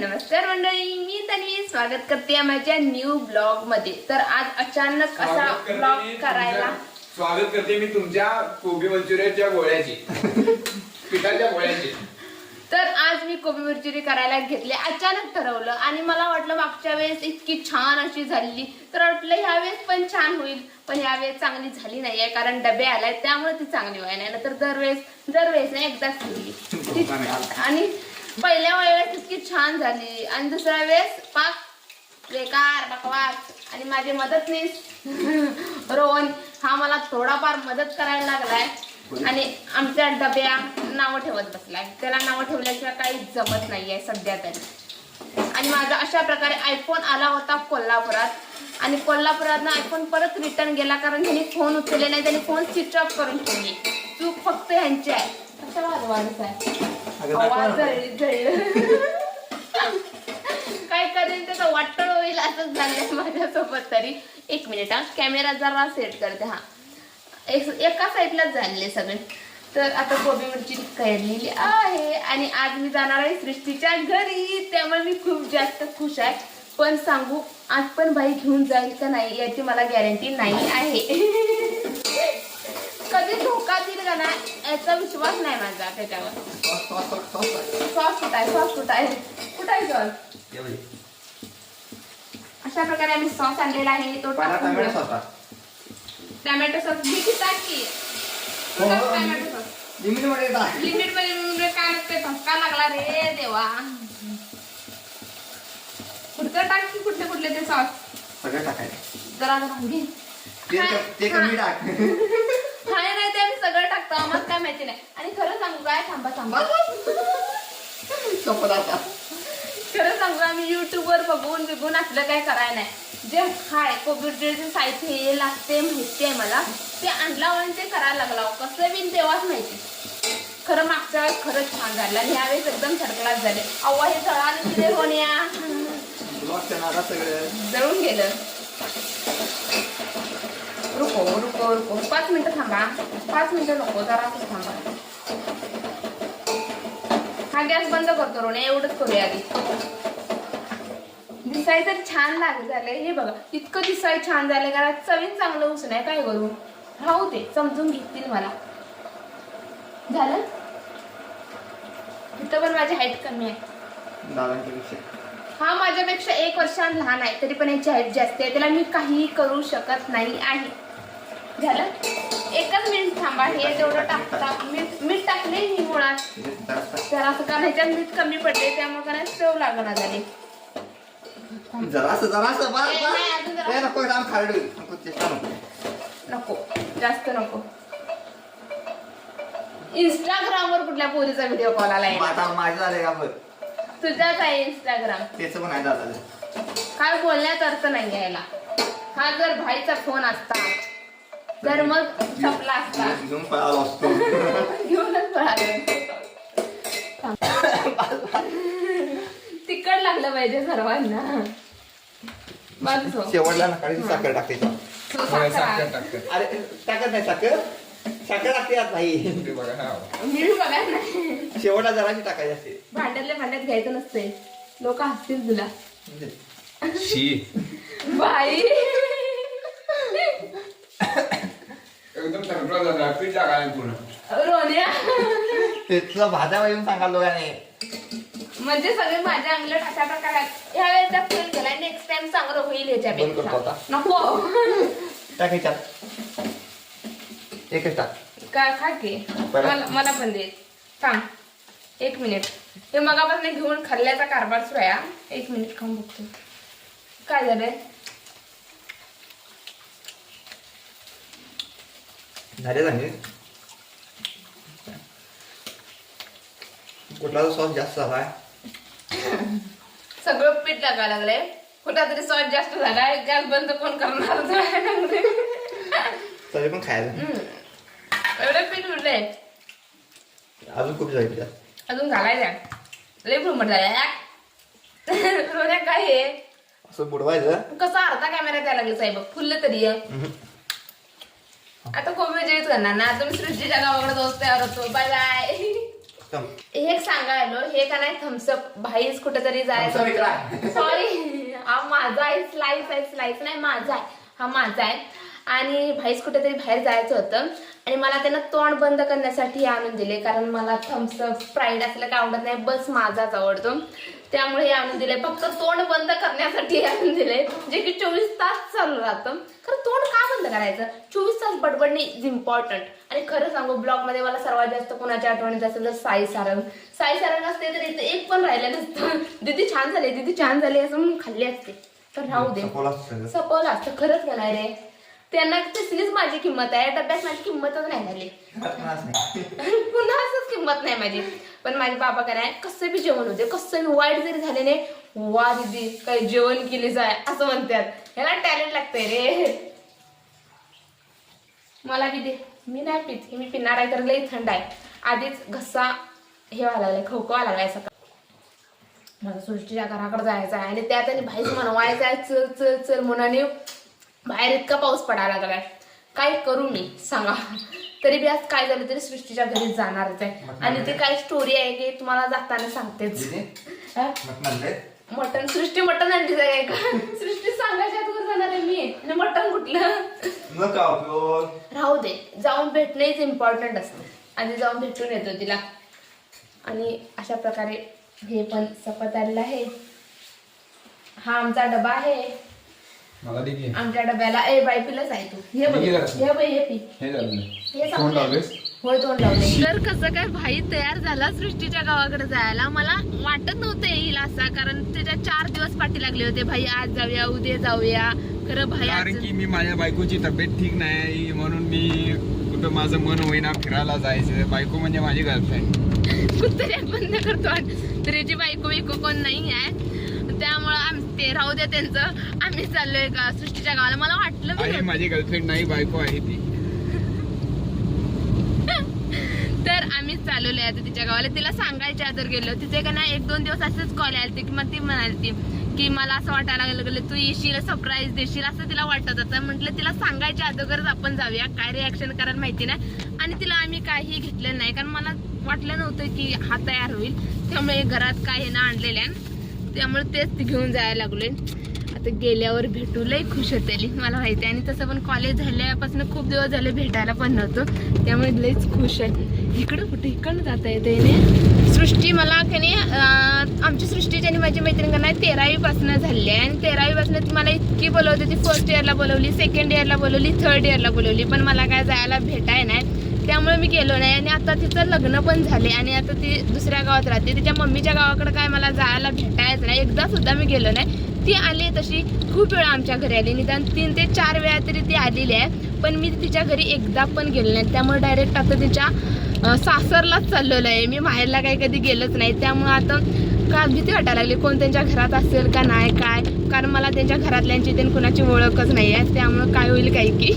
नमस्कार मंडळी, मी तन्वी स्वागत करते माझ्या न्यू ब्लॉग मध्ये। तर आज अचानक असा ब्लॉग करायला स्वागत करते मी तुमच्या कोबी मंचुरियनच्या गोळ्याची पिठाच्या गोळ्याची। तर आज मी कोबी मंचुरी करायला घेतले, अचानक ठरवलं आणि मला वाटलं मागच्या वेळेस इतकी छान अशी झाली तर वाटलं ह्या वेळेस पण छान होईल, पण ह्या वेळेस चांगली झाली नाहीये कारण डबे आलाय त्यामुळे ती चांगली व्हायला नाही। तर दरवेळेस नाही एकदाच केली आणि पहिल्या वेळेस इतकी छान झाली आणि दुसऱ्या वेळेस पाक बेकार बकवास। आणि माझे मदतनीस रोहन हा मला थोडाफार मदत करायला लागलाय आणि आमच्या डब्या नावं ठेवत बसलाय, त्याला नावं ठेवल्याशिवाय काहीच जमत नाहीये सध्या तरी। आणि माझा अशा प्रकारे आयफोन आला होता कोल्हापुरात आणि कोल्हापुरातनं आयफोन परत रिटर्न गेला कारण ह्यांनी फोन उचलले नाही, त्यांनी फोन स्विच ऑफ करून ठेवली। चूक फक्त ह्यांची आहे। कशा वाजवायचं आहे आवाज काय करेल त्याचं वाटळ होईल असंच झालंय माझ्यासोबत तरी। एक मिनिट हा, कॅमेरा जरा सेट करते। हा एका साईडलाच झालेले सगळे। तर आता कोबी मिरची काढलेली आहे आणि आज मी जाणार आहे सृष्टीच्या घरी, त्यामुळे मी खूप जास्त खुश आहे। पण सांगू आज पण बाई घेऊन जाईल का नाही याची मला गॅरंटी नाही आहे। कधी धोका दिल का नाही याचा विश्वास नाही माझा त्याच्यावर। सॉस कुठाय अशा प्रकारे आम्ही सॉस आणलेला आहे, तो टोमॅटो सॉस किती टाकी टोमॅटो सॉस लिमिट मध्ये काय नसते, धक्का लागला रे देवा। कुठं टाकी कुठले ते सॉस सगळं टाकायचं जरा घे ते कमी टाक। नाही ते आम्ही सगळं टाकतो, आम्हाला काय माहिती नाही। आणि खरं सांगू काय, थांबा खरं सांगू आम्ही युट्यूबवर बघून असलं काय करायला नाही। जे हाय कोबीचे साहित्य हे लागते माहिती आहे मला, ते आणला आणि ते करायला लागला कसं बिन तेव्हाच माहिती। खरं मागच्या वेळेस खरंच छान झालं आणि ह्यावेळेस एकदम थरकलाच झाले। अव्वा हे जळालं किती होण्या जळून गेलं। रुको 5 मिनिटं थांबा, 5 मिनिटं नको जरा थांबा। हा गॅस बंद करतो रोने, एवढंच करूया आधी। दिसाय तर छान झालंय हे बघा, इतकं दिसाय छान झालंय कारण चवीन चांगलं उसून आहे, काय करू राहू दे, समजून घेतील मला। झालं इथं पण माझी हाईट कमी आहे, हा माझ्यापेक्षा 1 वर्षांनी लहान आहे तरी पण याची हाईट जास्त आहे, त्याला मी काही करू शकत नाही आहे। झालं 1च मिनिट थांबा, हे तेवढं टाकता मीठ टाकले मी मुळात, तर असं कारण ह्याच्यात मीठ कमी पडले त्यामुळे कारण चव लागणार झाली। नको जास्त नको। इंस्टाग्रामवर कुठल्या पोरीचा व्हिडिओ कॉल आलाय? तुझाच आहे इंस्टाग्राम, काय बोलण्यात अर्थ नाही यायला। हा जर भाईचा फोन असता तर मग छपला असता, घेऊनच पळालो। तिखट लागलं पाहिजे सर्वांना। शेवटला नकाळी साखर टाकते। अरे टाकत नाही साखर टाकते आज नाही, मी बघा नाही शेवटला जराशी टाकायची असते। भांड्यात घ्यायचं नसते, लोक हसतील तुला। बाई एकदम थरकला झाला पीठ टाकायला पुन्हा रोन्या तुला भाज्या येऊन सांगाल दोघांनी, म्हणजे सगळे माझ्या अंगलट अशा प्रकारे ह्या वेळेचा फेल गेलाय, नेक्स्ट टाइम चांगलं होईल ह्याच्यापेक्षा। नको टाकायच्यात एकच टाक काय खा की मला पण दे, थांब 1 मिनिट। हे मगापासून घेऊन खाल्ल्याचा कारभार सुरू आहे। 1 मिनिट खाऊन बघतो काय झालंय। झाले कुठला सॉस जास्त झालाय, सगळं पीठ लागायला लागलंय, कुठला तरी सॉस जास्त झालाय, गॅस बंद कोण करणार तरी पण खायला एवढं पीठ उरलंय, अजून खूप जाईल अजून घालायचं लय भ्रुमट झालाय। काय हे असं बुडवायचं कसं अर्धा कॅमेरा द्यायला लागलं साहेब, फुललं तरी आता कोबी जेच करणार ना। तुम्ही सृष्टीच्या गावाकडे दोस्त तयार होतो, बाय बाय। हे सांगायलो हे का नाही थम्सअप भाईच कुठेतरी जायचं. सॉरी हा माझा आहे, स्लाइस नाही माझा आहे, हा माझा आहे. आणि भाईच कुठेतरी बाहेर जायचं होतं आणि मला त्यानं तोंड बंद करण्यासाठी आणून दिले, कारण मला थम्सअप स्प्राईट असलं काय आवडत नाही, बस माझाच आवडतो. त्यामुळे हे आणून दिले, फक्त तोंड बंद करण्यासाठी आणून दिले, जे की 24 तास चालू राहतं. खरं तोंड का बंद करायचं? 24 तास बडबडणे इज इम्पॉर्टंट. आणि खरं सांगू ब्लॉग मध्ये मला सर्वात जास्त कोणाची आठवण येत असेल तर साई सारंग असते तर इथे एक पण राहिलं नसतं. दीदी छान झाले असं म्हणून खाल्ली असते, तर राहू दे. सपवलं असतं. खरंच का नाही रे, त्यांना तसलीच माझी किंमत आहे, डब्यात माझी किंमतच नाही झाली, पुन्हा असंच किंमत नाही माझी. पण माझे बाबा काय नाही, कसं बी जेवण होते, कसं बी वाईट जरी झाले नाही, वा दीदी काही जेवण केले जाय असं म्हणतात. ह्याला टॅलेंट लागतंय रे. मला बी दे, मी नाही पित, मी पिणार आहे तर लई थंड आहे. आधीच घसा हे व्हायला लागलाय, खवखवा लागलाय सकाळ. मला सृष्टीच्या घराकडे जायचं आहे आणि त्यात आणि भाईच म्हणवायचं आहे चल चल चल म्हणून. बाहेर इतका पाऊस पडायला लागलाय, काय करू मी सांगा. तरी बी आज काय झालं तरी सृष्टीच्या घरी जाणारच आहे. आणि ती काय स्टोरी आहे की तुम्हाला जाताना सांगतेच. मटन सृष्टी मटन आणली जाय का? सृष्टी सांगायच्या आत जाणार आहे मी आणि मटन कुठलं राहू दे, जाऊन भेटणेच इम्पॉर्टंट असतं. आधी जाऊन भेटून येतो तिला. आणि अशा प्रकारे हे पण सपत आलेलं आहे. हा आमचा डबा आहे. आमच्या डब्याला बाई पिलंच आहे तू. हे पी हे होय तोंड लावले. तर कसं काय भाई तयार झाला सृष्टीच्या गावाकडे जायला. मला वाटत नव्हतं येईल असा, कारण त्याच्या 4 दिवस पाठी लागले होते. भाई आज जाऊया उद्या जाऊया. खरं भाई कारण की मी माझ्या बायकोची तब्येत ठीक नाही म्हणून मी कुठं माझं मन होईना फिरायला जायचं. बायको म्हणजे माझी गर्लफ्रेंड. कुत्र्या बंद करतो तरीची बायको कोण नाही आहे, त्यामुळं ते राहू द्या त्यांचं. आम्ही चाललोय का सृष्टीच्या गावाला. मला वाटलं माझी गर्लफ्रेंड नाही बायको आहे ती. तर आम्ही चालवलोय आता तिच्या गावाला. तिला सांगायच्या आदर गेलो. तिचे का नाही 1-2 दिवस असेच कॉल आले की मग ती म्हणाली की मला असं वाटायला लागलं तू येशील सरप्राईज देशील असं तिला वाटत होतं. म्हटलं तिला सांगायच्या अगोदरच आपण जाऊया, काय रिॲक्शन करायला माहिती नाही. आणि तिला आम्ही काही घेतलं नाही, कारण मला वाटलं नव्हतं की हा तयार होईल. त्यामुळे घरात काय हे ना आणलेल्या, त्यामुळे तेच घेऊन जायला लागलोय. आता गेल्यावर भेटू लई खुश होते मला माहिती. आणि तसं पण कॉलेज झाल्यापासून खूप दिवस झाले भेटायला पण नव्हतं, त्यामुळे लईच खुश आहे. इकडं जाता येते. सृष्टी मला की नाही आमची सृष्टीची आणि माझी मैत्रीण नाही 13वी पासून झाली आहे. आणि 13वी पासून ती मला इतकी बोलवते. ती 1st इयरला बोलवली, 2nd इयरला बोलवली, 3rd इयरला बोलवली, पण मला काय जायला भेटाय नाही. त्यामुळे मी गेलो नाही. आणि आता तिचं लग्न पण झाले आणि आता ती दुसऱ्या गावात राहते. तिच्या मम्मीच्या गावाकडे काय मला जायला भेटायच नाही. एकदा सुद्धा मी गेलो नाही. ती आली तशी खूप वेळा आमच्या घरी आली, निदान 3 ते 4 वेळा तरी ती आलेली आहे, पण मी तिच्या घरी एकदा पण गेलो नाही. त्यामुळे डायरेक्ट आता तिच्या सासरलाच चाललेलं आहे. मी माहेरला काही कधी गेलोच नाही. त्यामुळे आता का भीती वाटायला लागली कोण त्यांच्या घरात असेल का नाही काय, कारण मला त्यांच्या घरातल्यांची त्यांनी कुणाची ओळखच नाही आहे. त्यामुळं काय होईल काही की.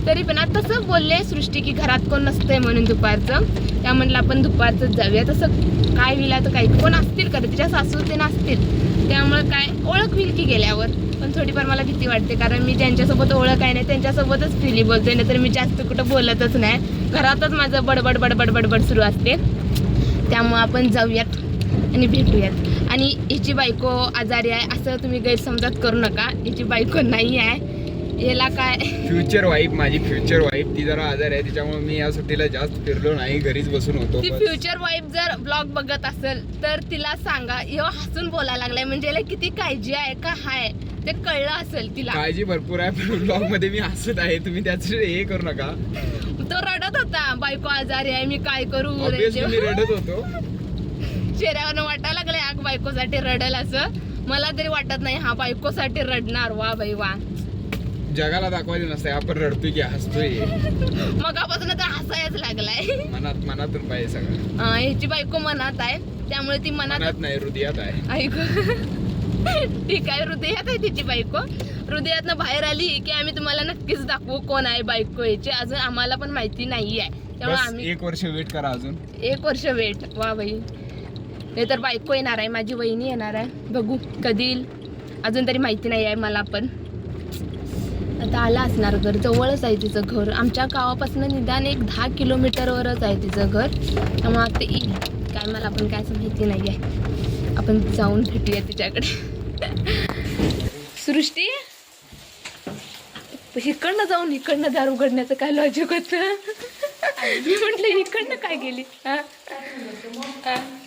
तरी पण आता तसं बोलले सृष्टी की घरात कोण नसतंय म्हणून दुपारचं, त्या म्हणलं आपण दुपारचंच जाऊया. तसं काय होईल आता, काही कोण असतील का तिच्या सासू ते नसतील, त्यामुळे काय ओळख होईल की गेल्यावर. पण थोडीफार मला भीती वाटते, कारण मी ज्यांच्यासोबत ओळख आहे नाही त्यांच्यासोबतच फ्रीली बोलतोय, नाही तर मी जास्त कुठं बोलतच नाही. घरातच माझं बडबड बडबड बडबड सुरू असते. त्यामुळं आपण जाऊयात आणि भेटूयात. आणि हिची बायको आजारी आहे असं तुम्ही गैरसमजात करू नका. हिची बायको नाही आहे, याला काय फ्युचर वाईफ, माझी फ्युचर वाईफ ती जरा आजारी आहे, त्याच्यामुळे मी या सुट्टीला जास्त फिरलो नाही, घरीच बसून होतो. ती फ्युचर वाईफ जर ब्लॉग बघत असेल तर तिला सांगा, यो हसून बोलायला लागलाय म्हणजे याला किती काळजी आहे का हाय ते कळलं असेल तिला. काळजी भरपूर आहे, पण ब्लॉग मध्ये मी हसत आहे, तुम्ही त्याचं हे करू नका. तो रडत होता बायको आजारी आहे मी काय करू, मी रडत होतो. चेहऱ्यावर वाटायला लागलंय आग बायकोसाठी रडल असं. मला तरी वाटत नाही हा बायकोसाठी रडणार. वा बाई वा, जगाला दाखवायचं नसतंय आपण रडतोय की हसतोय. मगापासून तर हसायच लागलाय. मनातून पाहिजे सगळं. ह्याची बायको मनात आहे, त्यामुळे ती मनात नाही हृदयात आहे. ऐक ठीक आहे, हृदयात आहे तिची बायको. हृदयातनं बाहेर आली की आम्ही तुम्हाला नक्कीच दाखवू कोण आहे बायको याची. अजून आम्हाला पण माहिती नाही आहे, त्यामुळे आम्ही 1 वर्ष वेट करा. अजून 1 वर्ष वेट. वा बाई, हे तर बायको येणार आहे, माझी वहिनी येणार आहे, बघू कधी येईल. अजून तरी माहिती नाही आहे मला पण. आता आला असणार घर, जवळच आहे तिचं घर. आमच्या गावापासून निदान एक 10 किलोमीटरवरच आहे तिचं घर. त्यामुळे आता येईल काय मला पण काय असं माहिती नाही आहे. आपण जाऊन भेटूया तिच्याकडे. सृष्टी, इकडनं जाऊन इकडनं दार उघडण्याचं काय लॉजिक होतं? मी म्हटलं इकडनं काय गेली?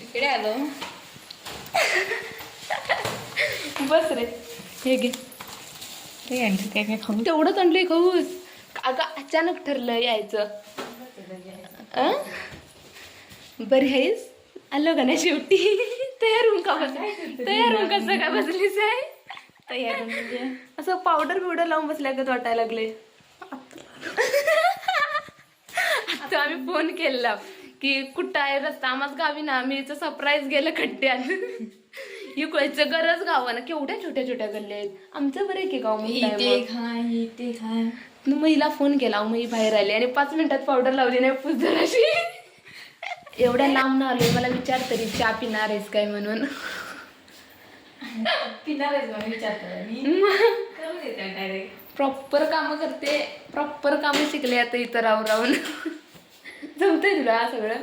इकडे आलो. बस रे, हे घे. ते यांचं काय काय खाऊ. तेवढंच आणलंय खाऊस. अगं अचानक ठरलं यायचं. बरी आहेस? आलो का नाही शेवटी? तयार होऊन का तयार होऊन कसं काय बसलीस आहे? तयार म्हणजे असं पावडर बिवडर लावून बसल्यागत वाटायला लागले. आता आम्ही फोन केला की कुठं आहे रस्ता, आम्हाच गावी ना. मी सरप्राईज गेलं खड्ड्यात. इकडचं गरज गाव ना, केवढ्या छोट्या छोट्या गल्ल्या आहेत. आमचं बरं आहे की गाव ते खाय. मग हिला फोन केला, मग ही बाहेर आली आणि 5 मिनिटात पावडर लावली नाही पुसदराशी. एवढ्या लांब ना आलोय, मला विचार तरी चहा पिणार आहेस काय म्हणून. पिणार आहेस विचारतो डायरेक्ट. प्रॉपर कामं करते, प्रॉपर कामं शिकले आता इथं राहून राहून. जमतंय तुला सगळं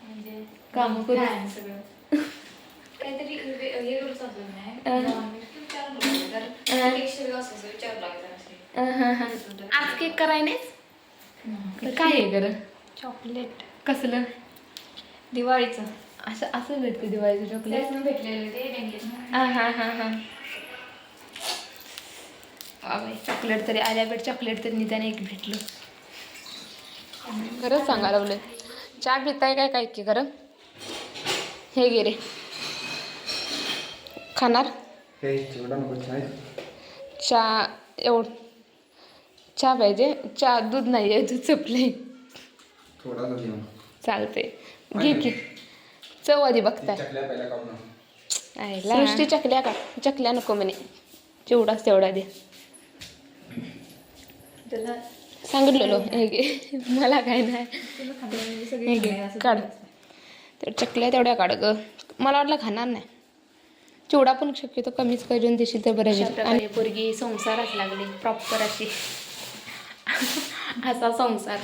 म्हणजे कामं करून? सगळं काहीतरी हे करू शकतो नाही. आज केक कराय नाहीस? काय आहे गरज? चॉकलेट कसलं? दिवाळीचं. असं असं भेटतं दिवाळीचं चॉकलेट? भेटलेलं ते बँकेत. चॉकलेट तरी आल्या भेट, चॉकलेट तरी निदान एक भेटलं. खरंच सांगा लागलं. चहा पिताय काय काय की खरं? हे गे रे, खाणार चहा? चहा पाहिजे? चहा दूध नाही आहे, दूध संपले. चालते, घे की. चव आधी बघताय. सृष्टी चकल्या का? चकल्या नको म्हणे, जेवढाच तेवढा दे. त्याला सांगितलेलो हे घे, मला काय नाही. हे घे, काढ. तर चकल्या तेवढ्या काढ ग. मला वाटलं खाणार नाही. चिवडा पण शक्यतो कमीच करून देशील तर बरं. आणि पोरगी संसारच लागली प्रॉपर अशी. असा संसार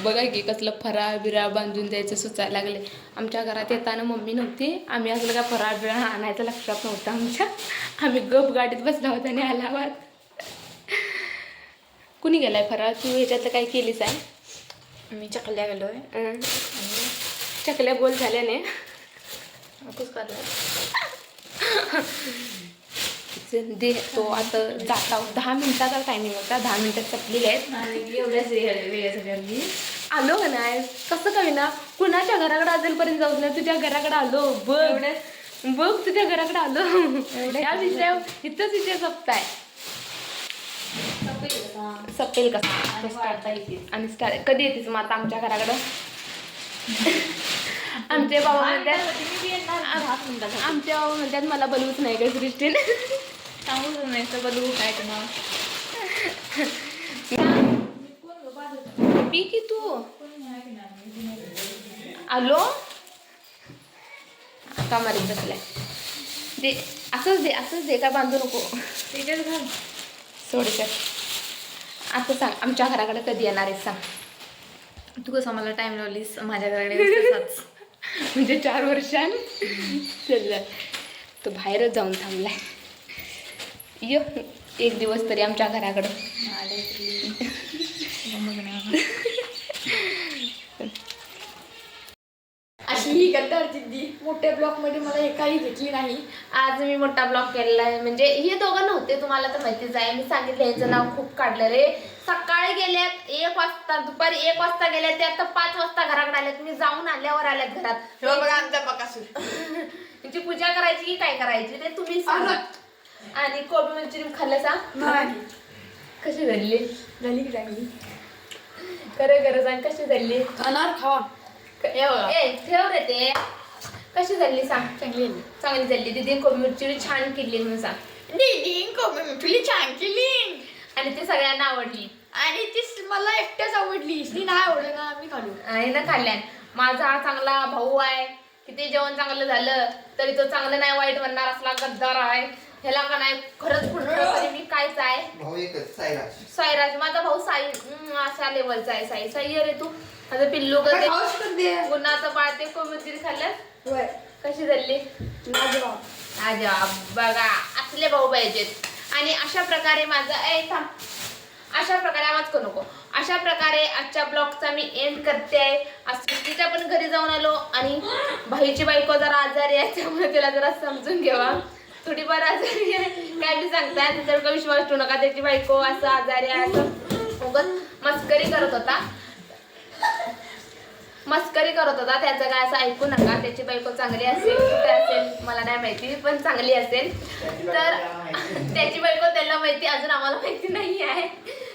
बघा की, कसलं फराळ बिराळ बांधून द्यायचं सुचायला लागले. आमच्या घरात येताना मम्मी नव्हती, आम्ही असलं का फराळ बिराळ आणायचं लक्षात नव्हतं आमच्या. आम्ही गप गाडीत बसला होता आणि आलावात. कुणी गेलाय फराळ? तू ह्याच्यातलं काय केलीस आहे? मी चकल्या गेलोय. चकल्या गोल झाल्याने दे तो. आता जाता 10 मिनिटाचा टायमिंग होता, 10 मिनिटात चकलेले आहेत. एवढ्याच वेगळ्यासाठी आलो का नाही? कसं काय ना, कुणाच्या घराकडे अजूनपर्यंत जाऊच नाही. तुझ्या घराकडे आलो. बघ बघ, तुझ्या घराकडे आलो. या विषय इथंच विषय सपताय. सपेल कसा आणि स्टार्ट कधी येतेस मग आता आमच्या घराकडं? आमचे बाबा म्हणतात, आमच्या बाबा म्हणतात मला बोलवूच नाही का सृष्टीने. सांगूच नाही तर बोलवू काय तुम्हाला. पी की तू. आलो आता मारीत बसलाय. दे, असंच दे, असंच दे, काय बांधू नको. त्याच्यात घाल सोडीचं. आता सांग, आमच्या घराकडे कधी येणार आहेस सांग. तू कसं मला टाइम लावलीस माझ्या घराकडे. म्हणजे 4 वर्षांनी चल. तो बाहेरच जाऊन थांबलाय. ये एक दिवस तरी आमच्या घराकडं. अशी ही गद्दार जिद्दी मोठ्या ब्लॉकमध्ये मला एकाही घेतली नाही. आज मी मोठा ब्लॉक केलेला आहे. म्हणजे हे दोघं नव्हते, तुम्हाला तर माहितीच आहे. मी सांगितलं यांचं नाव खूप काढलं रे. सकाळी गेल्यात 1 वाजता, दुपारी 1 वाजता गेल्यात, ते आता 5 वाजता घराकडे आल्यात. मी जाऊन आल्यावर आल्यात घरात. आमचा बकासूर त्यांची पूजा करायची की काय करायची ते तुम्ही सांगा. आणि कोबी मंचुरियन खाल्लं सांग. कशी झाली? झाली की चांगली. खरं सांग, कशी झाली? खाणार खावा. ए ठेव रे ते. कशी झाली सांग. चांगली चांगली झाली. दीदी कोबी मंचुरियन छान केली म्हणून सांग. दीदी कोबी मंचुरी छान केली आणि ते सगळ्यांना आवडली. आणि ती मला एकट्याच आवडली. ती नाही आवडलं ना, मी खाल्ली. आहे ना खाल्ल्यान. माझा हा चांगला भाऊ आहे, किती जेवण चांगलं झालं तरी तो चांगलं नाही वाईट म्हणणार असला गद्दार आहे. ह्याला का नाही खरंच तरी मी कायच आहे. भाऊ एकच साईराज. साईराज माझा भाऊ साई अशा लेवलचा आहे. साई साई अरे तू माझं पिल्लू कधी गुन्हाचं पाळते कोमिरची खाल्ल्यास कशी झाली माझ्या बघा असले भाऊ पाहिजेत. आणि अशा प्रकारे माझं अशा प्रकारे आवाज करू नको. अशा प्रकारे आजच्या ब्लॉगचा मी एंड करते आहे. आज तिच्या पण घरी जाऊन आलो आणि भाईची बायको जरा आजारी आहे त्यामुळे तिला जरा समजून घ्यावा. थोडीफार आजारी आहे काय बी सांगताय त्याच्यावर काही विश्वास ठेवू नका. त्याची बायको असं आजारी आहे असं उगाच मस्करी करत होता त्याचं काय असं ऐकू नका. त्याची बायको चांगली असेल कुठे असेल मला नाही माहिती पण चांगली असेल तर त्याची बायको त्याला माहिती अजून आम्हाला माहिती नाही आहे.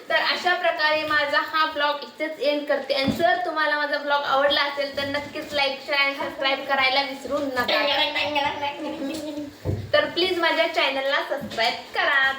तर अशा प्रकारे माझा हा ब्लॉग इथेच एंड करते. आणि जर तुम्हाला माझा ब्लॉग आवडला असेल तर नक्कीच लाईक शेअर आणि सबस्क्राईब करायला विसरू नका. तर प्लीज माझ्या चॅनलला सबस्क्राईब करा.